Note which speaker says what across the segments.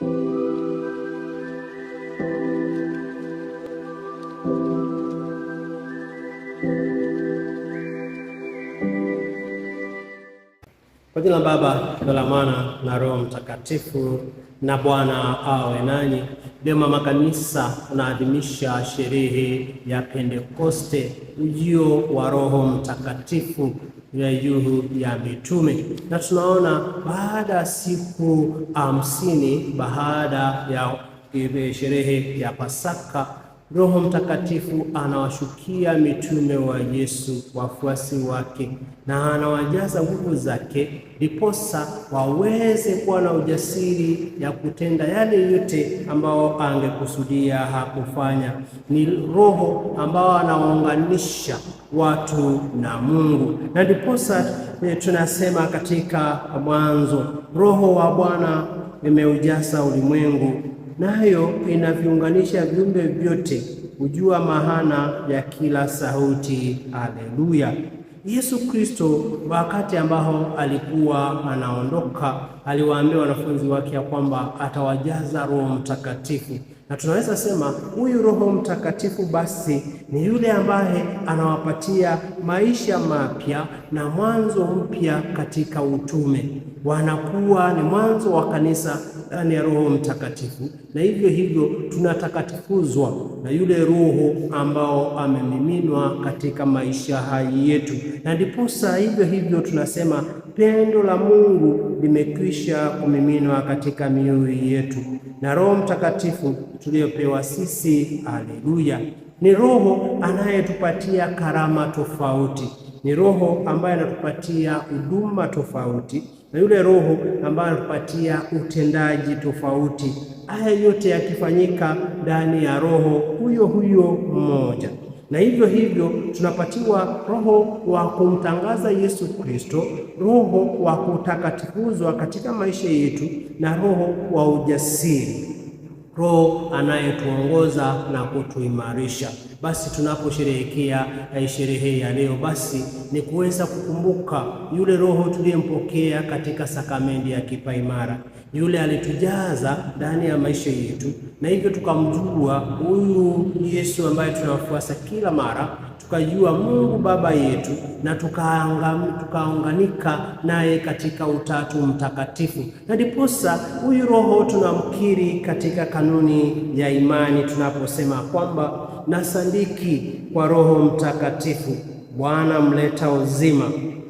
Speaker 1: Kwa jina la Baba na la Mwana na Roho Mtakatifu. Na Bwana awe nanyi. Leo mama kanisa tunaadhimisha sherehe ya Pentekoste, ujio wa Roho Mtakatifu ya juu ya mitume, na tunaona baada ya siku 50 baada ya sherehe ya Pasaka, Roho Mtakatifu anawashukia mitume wa Yesu, wafuasi wake, na anawajaza nguvu zake, ndiposa waweze kuwa na ujasiri ya kutenda yale yote ambao angekusudia hakufanya. Ni Roho ambao anawaunganisha watu na Mungu, na ndiposa tunasema katika Mwanzo, Roho wa Bwana imeujaza ulimwengu, nayo inaviunganisha viumbe vyote, hujua maana ya kila sauti. Haleluya! Yesu Kristo wakati ambao alikuwa anaondoka, aliwaambia wanafunzi wake ya kwamba atawajaza Roho Mtakatifu, na tunaweza sema huyu Roho Mtakatifu basi ni yule ambaye anawapatia maisha mapya na mwanzo mpya katika utume. Wanakuwa ni mwanzo wa kanisa ndani ya Roho Mtakatifu, na hivyo hivyo tunatakatifuzwa na yule Roho ambao amemiminwa katika maisha haya yetu, na ndiposa hivyo hivyo tunasema pendo la Mungu limekwisha kumiminwa katika mioyo yetu na Roho Mtakatifu tuliopewa sisi. Haleluya! Ni Roho anayetupatia karama tofauti, ni Roho ambaye anatupatia huduma tofauti, na yule Roho ambaye anatupatia utendaji tofauti. Haya yote yakifanyika ndani ya Roho huyo huyo mmoja, na hivyo hivyo tunapatiwa Roho wa kumtangaza Yesu Kristo, Roho wa kutakatifuzwa katika maisha yetu, na Roho wa ujasiri, Roho anayetuongoza na kutuimarisha. Basi tunaposherehekea sherehe ya leo, basi ni kuweza kukumbuka yule Roho tuliyempokea katika sakramenti ya kipaimara, yule alitujaza ndani ya maisha yetu, na hivyo tukamjua huyu Yesu ambaye tunawafuasa kila mara, tukajua Mungu Baba yetu, na tukaunganika naye katika Utatu Mtakatifu, na ndiposa huyu Roho tunamkiri katika kanuni ya imani tunaposema kwamba nasadiki kwa Roho Mtakatifu, Bwana mleta uzima,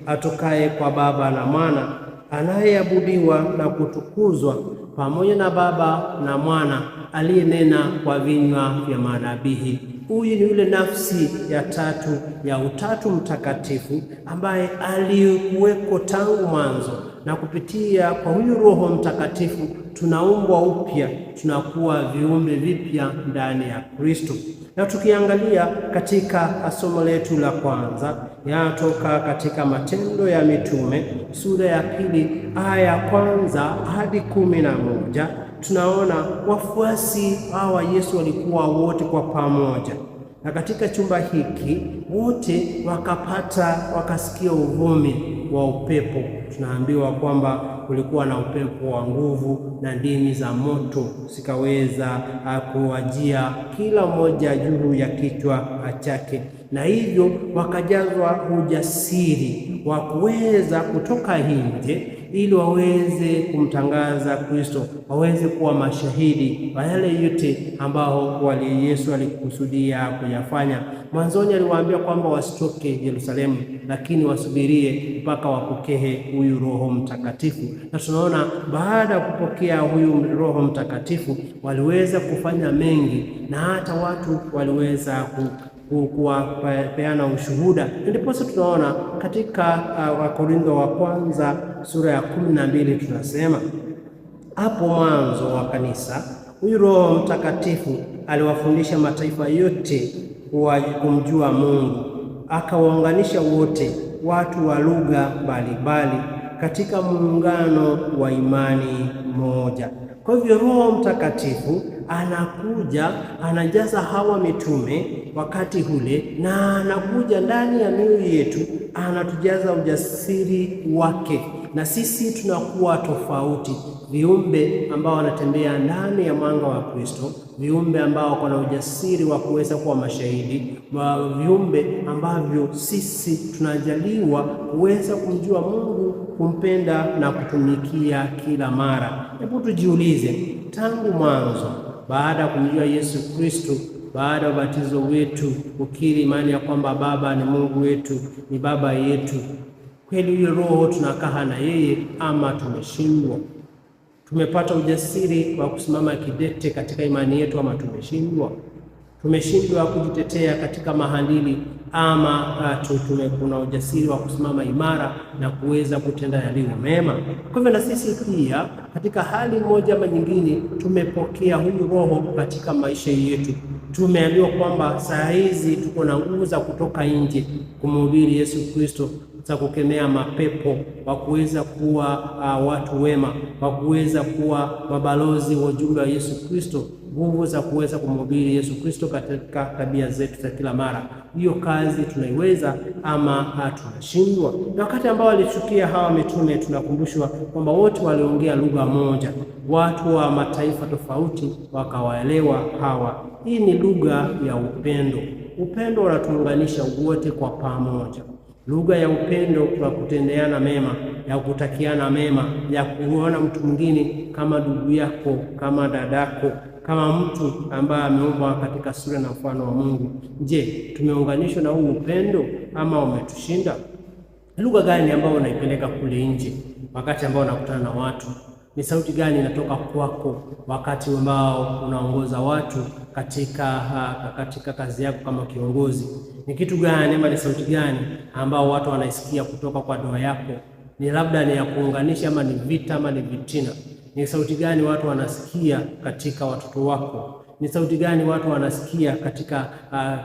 Speaker 1: atokaye kwa Baba na Mwana, anayeabudiwa na kutukuzwa pamoja na Baba na Mwana, aliyenena kwa vinywa vya manabii. Huyu ni yule nafsi ya tatu ya Utatu Mtakatifu ambaye alikuweko tangu mwanzo, na kupitia kwa huyu Roho Mtakatifu tunaumbwa upya, tunakuwa viumbe vipya ndani ya Kristo. Na tukiangalia katika somo letu la kwanza, yanatoka katika Matendo ya Mitume sura ya 2 aya ya kwanza hadi 11. Tunaona wafuasi hawa Yesu walikuwa wote kwa pamoja, na katika chumba hiki wote wakasikia uvumi wa upepo. Tunaambiwa kwamba kulikuwa na upepo wa nguvu na ndimi za moto zikaweza kuwajia kila mmoja juu ya kichwa chake, na hivyo wakajazwa ujasiri wa kuweza kutoka nje ili waweze kumtangaza Kristo, waweze kuwa mashahidi wa yale yote ambao Yesu alikusudia kuyafanya. Mwanzoni aliwaambia kwamba wasitoke Yerusalemu, lakini wasubirie mpaka wapokee huyu Roho Mtakatifu. Na tunaona baada ya kupokea huyu Roho Mtakatifu waliweza kufanya mengi, na hata watu waliweza kuwapeana ushuhuda. Ndiposa tunaona katika Wakorintho wa kwanza sura ya 12 tunasema, hapo mwanzo wa kanisa huyu Roho Mtakatifu aliwafundisha mataifa yote kumjua Mungu, akawaunganisha wote watu wa lugha mbalimbali katika muungano wa imani moja. Kwa hivyo Roho Mtakatifu anakuja, anajaza hawa mitume wakati ule, na anakuja ndani ya mioyo yetu, anatujaza ujasiri wake, na sisi tunakuwa tofauti, viumbe ambao wanatembea ndani ya mwanga wa Kristo, viumbe ambao wana ujasiri wa kuweza kuwa mashahidi, viumbe ambavyo sisi tunajaliwa kuweza kumjua Mungu, kumpenda na kutumikia kila mara. Hebu tujiulize, tangu mwanzo, baada ya kumjua Yesu Kristo, baada ya ubatizo wetu, kukiri imani ya kwamba Baba ni Mungu wetu, ni Baba yetu, kweli huyo Roho tunakaa na yeye ama tumeshindwa? Tumepata ujasiri wa kusimama kidete katika imani yetu ama tumeshindwa? Tumeshindwa kujitetea katika mahandili ama kuna ujasiri wa kusimama imara na kuweza kutenda yaliyo mema? Kwa hivyo na sisi pia katika hali moja ama nyingine tumepokea huyu Roho katika maisha yetu. Tumeambiwa kwamba saa hizi tuko na nguvu za kutoka nje kumhubiri Yesu Kristo, za kukemea mapepo, wa kuweza kuwa watu wema, wa kuweza kuwa mabalozi wa ujumbe wa Yesu Kristo, nguvu za kuweza kumhubiri Yesu Kristo katika tabia zetu za kila mara. Hiyo kazi tunaiweza ama tunashindwa? Na wakati ambao walishukia hawa mitume, tunakumbushwa kwamba wote waliongea lugha moja, watu wa mataifa tofauti wakawaelewa hawa. Hii ni lugha ya upendo. Upendo unatuunganisha wote kwa pamoja. Lugha ya upendo wa kutendeana mema, ya kutakiana mema, ya kuona mtu mwingine kama ndugu yako, kama dadako, kama mtu ambaye ameumbwa katika sura na mfano wa Mungu. Je, tumeunganishwa na huu upendo ama umetushinda? Lugha gani ambayo unaipeleka kule nje wakati ambao unakutana na watu? Ni sauti gani inatoka kwako wakati ambao unaongoza watu katika kazi yako kama kiongozi? Ni kitu gani ama ni sauti gani ambao watu wanaisikia kutoka kwa doa yako? Ni labda ni ya kuunganisha ama ni vita ama ni vitina? Ni sauti gani watu wanasikia katika watoto wako? Ni sauti gani watu wanasikia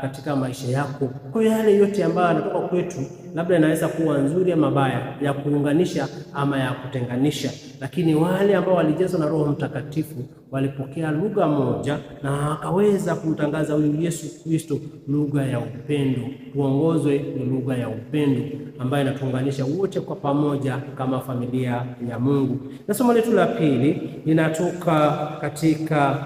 Speaker 1: katika maisha yako? Kwa yale yote ambayo yanatoka kwetu, labda inaweza kuwa nzuri ama mabaya, ya kuunganisha ama ya kutenganisha, lakini wale ambao walijazwa na Roho Mtakatifu walipokea lugha moja na wakaweza kumtangaza huyu Yesu Kristo, lugha ya upendo. Tuongozwe ni lugha ya upendo ambayo inatuunganisha wote kwa pamoja kama familia ya Mungu. Na somo letu la pili linatoka katika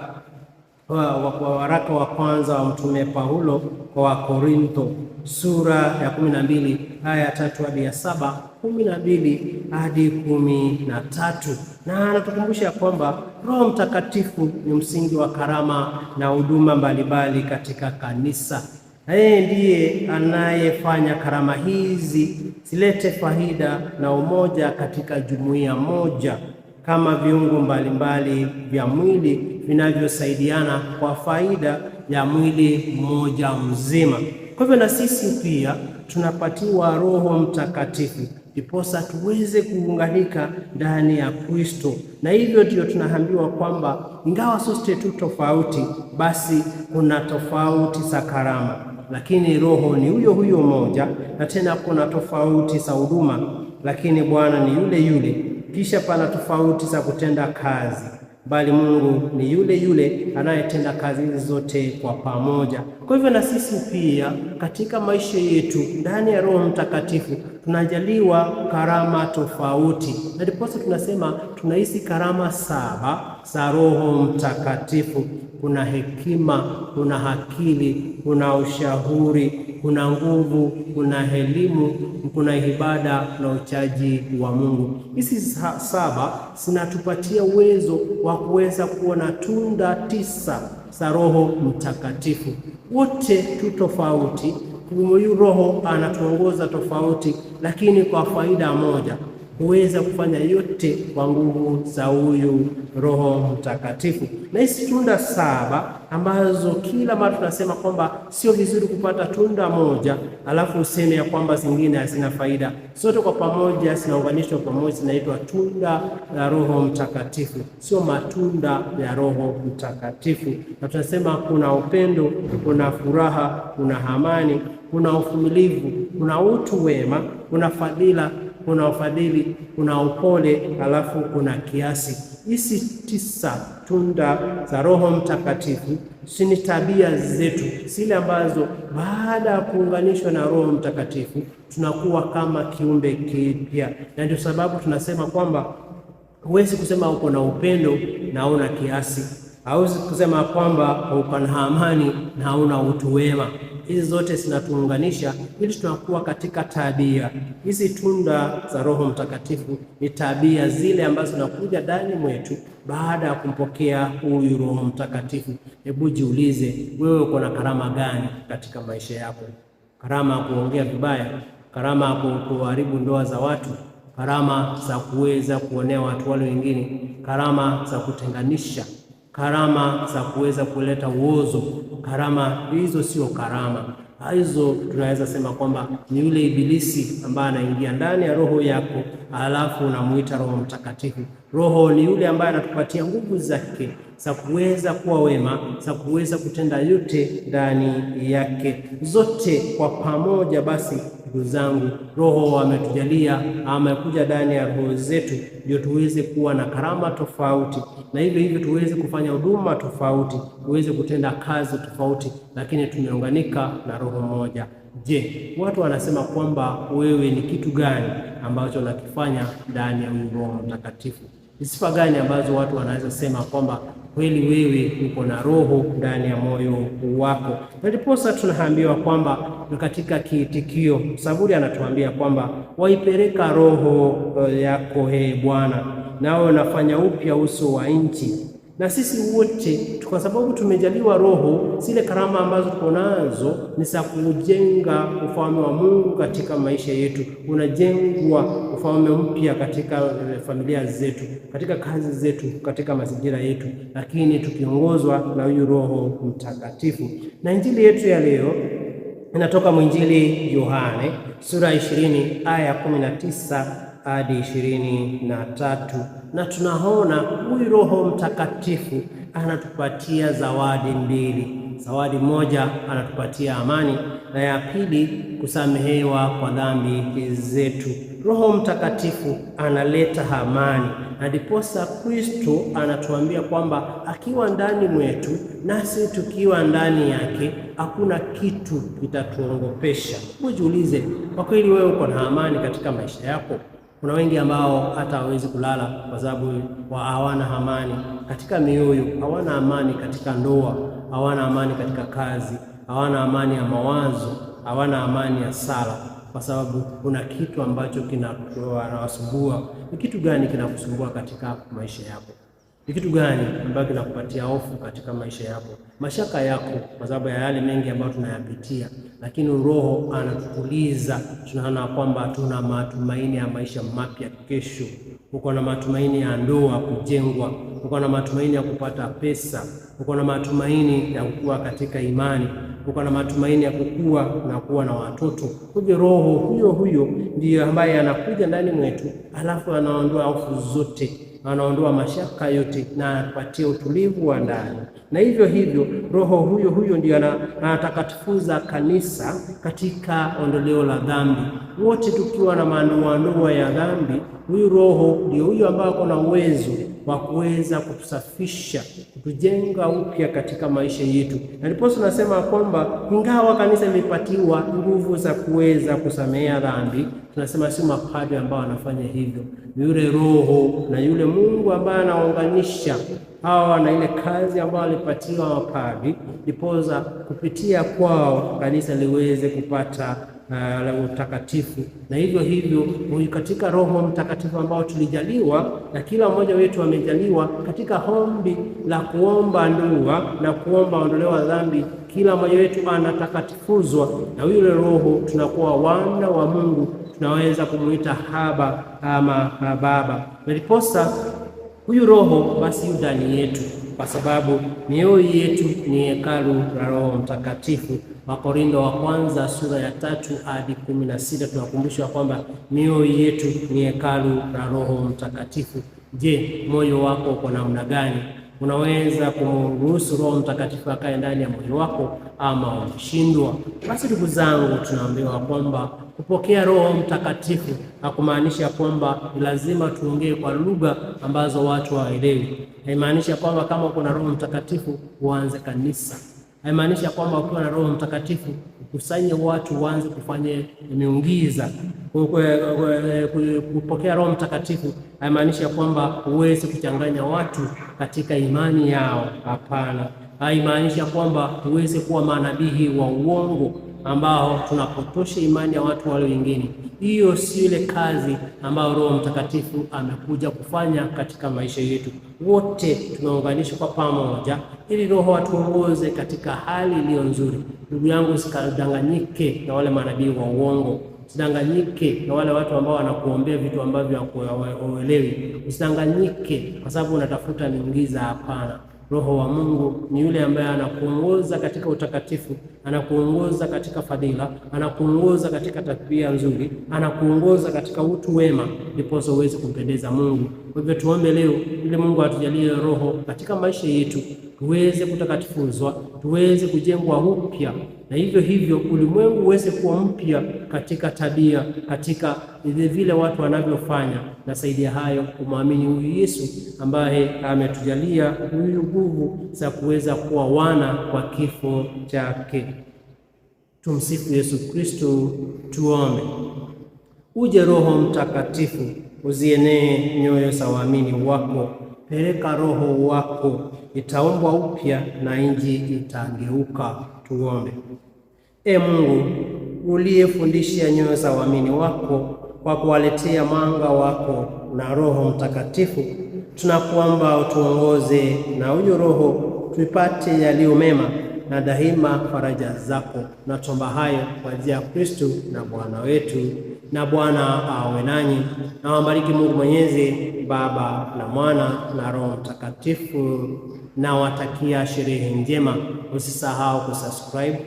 Speaker 1: waraka wa kwanza wa Mtume Paulo kwa Wakorintho, sura ya 12 aya 3 hadi 7, 12 hadi 13, na anatukumbusha kwamba Roho Mtakatifu ni msingi wa karama na huduma mbalimbali katika kanisa. Yeye ndiye anayefanya karama hizi zilete faida na umoja katika jumuiya moja, kama viungo mbalimbali vya mwili vinavyosaidiana kwa faida ya mwili mmoja mzima. Kwa hivyo na sisi pia tunapatiwa Roho Mtakatifu ndiposa tuweze kuunganika ndani ya Kristo, na hivyo ndio tunaambiwa kwamba ingawa sote tu tofauti, basi kuna tofauti za karama, lakini Roho ni huyo huyo moja, na tena kuna tofauti za huduma, lakini Bwana ni yule yule. Kisha pana tofauti za kutenda kazi, bali Mungu ni yule yule anayetenda kazi hizi zote kwa pamoja. Kwa hivyo na sisi pia katika maisha yetu ndani ya Roho Mtakatifu tunajaliwa karama tofauti, na ndiposa tunasema tunahisi karama 7 za Roho Mtakatifu. Kuna hekima, kuna akili, kuna ushauri, kuna nguvu, kuna elimu, kuna ibada na uchaji wa Mungu. Hizi 7 zinatupatia uwezo wa kuweza kuona tunda 9 za Roho Mtakatifu. Wote tu tofauti, huyu Roho anatuongoza tofauti, lakini kwa faida moja, huweza kufanya yote kwa nguvu za huyu Roho Mtakatifu. Na hizi tunda 7 ambazo kila mara tunasema kwamba sio vizuri kupata tunda moja alafu useme ya kwamba zingine hazina faida. Zote kwa pamoja zinaunganishwa pamoja, zinaitwa tunda la Roho Mtakatifu, sio matunda ya Roho Mtakatifu. Na tunasema kuna upendo, kuna furaha, kuna amani, kuna uvumilivu, kuna utu wema, kuna fadhila, kuna ufadhili, kuna upole, halafu kuna kiasi. Hizi 9 tunda za Roho Mtakatifu ni tabia zetu zile ambazo baada ya kuunganishwa na Roho Mtakatifu tunakuwa kama kiumbe kipya, na ndio sababu tunasema kwamba huwezi kusema uko na upendo na hauna kiasi. Hauwezi kusema kwamba uko na amani na hauna utu wema. Hizi zote zinatuunganisha ili tunakuwa katika tabia. Hizi tunda za Roho Mtakatifu ni tabia zile ambazo zinakuja ndani mwetu baada ya kumpokea huyu Roho Mtakatifu. Hebu jiulize, wewe uko na karama gani katika maisha yako? Karama ya kuongea vibaya, karama ya kuharibu ndoa za watu, karama za kuweza kuonea watu wale wengine, karama za kutenganisha, karama za kuweza kuleta uozo. Karama hizo sio karama. Hizo tunaweza sema kwamba ni yule ibilisi ambaye anaingia ndani ya roho yako, alafu unamuita Roho Mtakatifu. Roho ni yule ambaye anatupatia nguvu zake za kuweza kuwa wema, za kuweza kutenda yote ndani yake. Zote kwa pamoja basi, ndugu zangu, Roho ametujalia, amekuja ndani ya roho zetu ndio tuweze kuwa na karama tofauti, na hivyo tuweze kufanya huduma tofauti, tuweze kutenda kazi tofauti, lakini tumeunganika na roho moja. Je, watu wanasema kwamba wewe ni kitu gani ambacho unakifanya ndani ya Roho Mtakatifu? Ni sifa gani ambazo watu wanaweza sema kwamba kweli wewe uko na roho ndani ya moyo wako? Na ndiposa tunaambiwa kwamba katika kiitikio, Zaburi anatuambia kwamba waipeleka roho yako Bwana, nawe unafanya upya uso wa nchi. Na sisi wote kwa sababu tumejaliwa roho, zile karama ambazo tuko nazo ni za kujenga ufalme wa Mungu katika maisha yetu. Unajengwa ufalme mpya katika familia zetu, katika kazi zetu, katika mazingira yetu, lakini tukiongozwa na huyu Roho Mtakatifu. Na injili yetu ya leo inatoka mwinjili Yohane sura 20 aya 19 hadi 23, na tunaona huyu Roho Mtakatifu anatupatia zawadi mbili. Zawadi moja anatupatia amani, na ya pili kusamehewa kwa dhambi zetu. Roho Mtakatifu analeta amani, na ndiposa Kristo anatuambia kwamba akiwa ndani mwetu nasi tukiwa ndani yake hakuna kitu kitatuongopesha. Ujiulize, kwa kweli wewe uko na amani katika maisha yako? Kuna wengi ambao hata hawezi kulala kwa sababu hawana amani katika mioyo, hawana amani katika ndoa, hawana amani katika kazi, hawana amani ya mawazo, hawana amani ya sala, kwa sababu kuna kitu ambacho kinawasumbua. Ni kitu gani kinakusumbua katika maisha yako? Ni kitu gani ambacho kinakupatia hofu katika maisha yako? Mashaka yako kwa sababu ya yale mengi ambayo tunayapitia, lakini Roho anatutuliza. Tunaona kwamba tuna matumaini ya maisha mapya kesho. Uko na matumaini ya ndoa kujengwa, uko na matumaini ya kupata pesa, uko na matumaini ya kukua katika imani, uko na matumaini ya kukua na kuwa na watoto. Kwa Roho huyo ndiyo ambaye anakuja ndani mwetu, alafu anaondoa hofu zote, anaondoa mashaka yote, na anapatia utulivu wa ndani. Na hivyo Roho huyo ndiyo anatakatifuza kanisa katika ondoleo la dhambi. Wote tukiwa na madoa ya dhambi, huyu Roho ndio huyo ambaye ako na uwezo wa kuweza kutusafisha, kutujenga upya katika maisha yetu. Na ndipo tunasema kwamba ingawa kanisa limepatiwa nguvu za kuweza kusamea dhambi, tunasema si mapadri ambao wanafanya hivyo, ni yule Roho na yule Mungu ambaye anaunganisha hawa na ile kazi ambayo alipatiwa mapadri, ndiposa kupitia kwao kanisa liweze kupata la utakatifu. Na hivyo katika Roho Mtakatifu ambao tulijaliwa, na kila mmoja wetu amejaliwa katika ombi la kuomba ndoa na kuomba ondoleo la dhambi, kila mmoja wetu anatakatifuzwa na yule Roho. Tunakuwa wana wa Mungu, tunaweza kumuita Haba ama Baba. Ndiposa huyu Roho basi yu ndani yetu, kwa sababu mioyo yetu ni hekalu la Roho Mtakatifu. Wakorintho wa kwanza sura ya 3 hadi 16 tunakumbushwa kwamba mioyo yetu ni hekalu la Roho Mtakatifu. Je, moyo wako uko namna gani? Unaweza kumruhusu Roho Mtakatifu akae ndani ya moyo wako, ama umeshindwa? Basi ndugu zangu, tunaambiwa kwamba kupokea Roho Mtakatifu hakumaanisha kwamba lazima tuongee kwa lugha ambazo watu hawaelewi. Haimaanishi kwamba kama kuna Roho Mtakatifu uanze kanisa. Haimaanishi kwamba ukiwa na Roho Mtakatifu ukusanye watu uanze kufanya miujiza. Kupokea Roho Mtakatifu haimaanishi kwamba uweze kuchanganya watu katika imani yao. Hapana. Haimaanishi kwamba uweze kuwa manabii wa uongo ambao tunapotosha imani ya watu wale wengine. Hiyo si ile kazi ambayo Roho Mtakatifu amekuja kufanya katika maisha yetu. Wote tunaunganishwa kwa pamoja ili Roho atuongoze katika hali iliyo nzuri. Ndugu yangu, usikadanganyike na wale manabii wa uongo. Usidanganyike na wale watu ambao wanakuombea vitu ambavyo hawaelewi. Usidanganyike kwa sababu unatafuta miujiza. Hapana. Roho wa Mungu ni yule ambaye anakuongoza katika utakatifu, anakuongoza katika fadhila, anakuongoza katika tabia nzuri, anakuongoza katika utu wema, ndipo uweze kumpendeza Mungu. Kwa hivyo tuombe leo ili Mungu atujalie Roho katika maisha yetu, tuweze kutakatifuzwa, tuweze kujengwa upya, na hivyo ulimwengu uweze kuwa mpya katika tabia, katika vile watu wanavyofanya. Na zaidi ya hayo kumwamini huyu Yesu ambaye ametujalia huyu nguvu za kuweza kuwa wana kwa kifo chake. Tumsifu Yesu Kristo. Tuombe. Uje Roho Mtakatifu, uzienee nyoyo za waamini wako. Peleka Roho wako, itaumbwa upya na nchi itageuka. Tuombe. Mungu uliyefundisha nyoyo za waamini wako kwa kuwaletea mwanga wako na Roho Mtakatifu, tunakuomba utuongoze na huyo Roho tupate yaliyo mema na daima faraja zako. Na tuomba hayo kwa njia ya Kristo na Bwana wetu. Na Bwana awe nanyi, na wabariki Mungu Mwenyezi, Baba na Mwana na Roho Mtakatifu. Na watakia sherehe njema. Usisahau kusubscribe,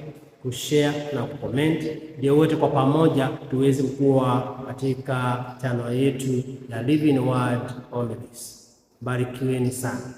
Speaker 1: kushare na kucomment, ndio wote kwa pamoja tuweze kuwa katika channel yetu ya Living Word Homilies. Barikiweni sana.